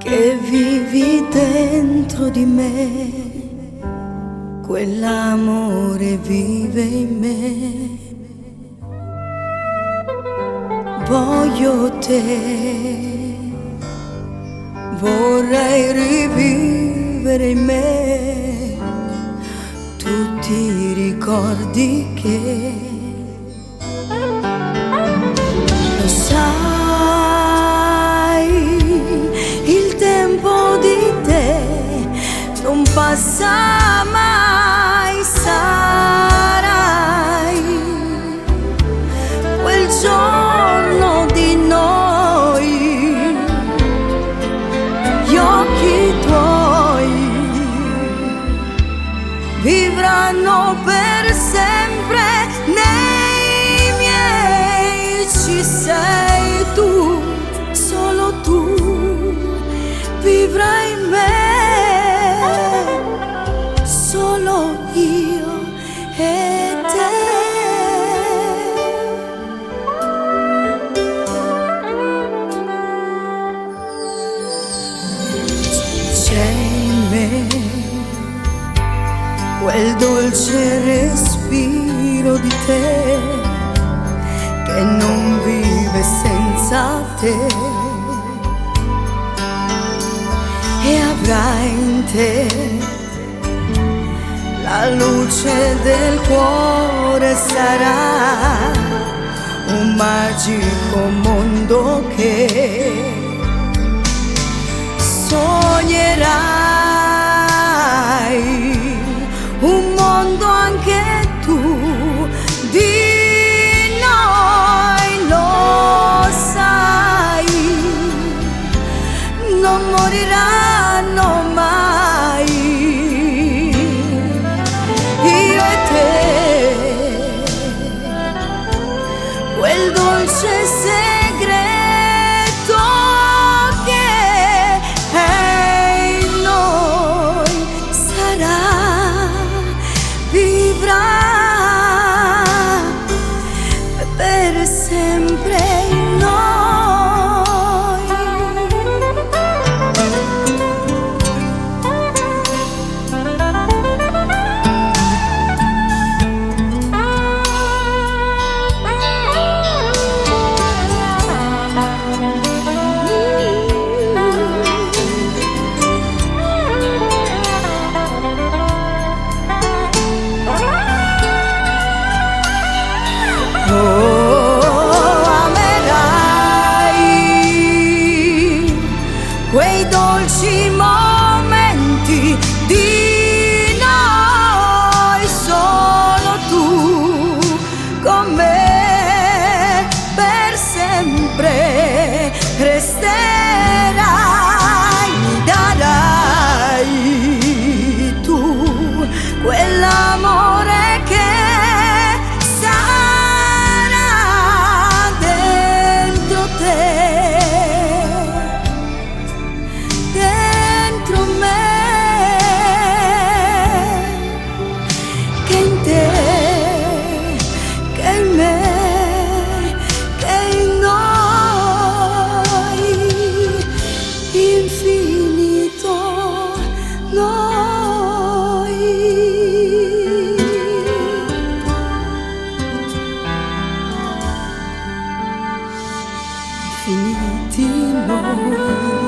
che vivi dentro di me, quell'amore vive in me. Voglio te, vorrei rivivere in me tutti i ricordi che lo sai, il tempo di te non passa mai, sarai quel giorno di noi, gli occhi tuoi vivranno per sempre nei miei. Ci sei tu, solo tu vivrai in me, solo io e te. C'è in me quel dolce respiro di te che non vive senza te, e avrai in te la luce del cuore. Sarà un magico mondo che sognerai, un mondo anche tu di noi, lo sai, non moriranno mai, io e te, quel dolce segreto che è in noi sarà, vivrà per sempre in noi. Amerai quei dolci momenti di noi, solo tu con me per sempre resterai, mi darai tu quell'amore che infiniti noi.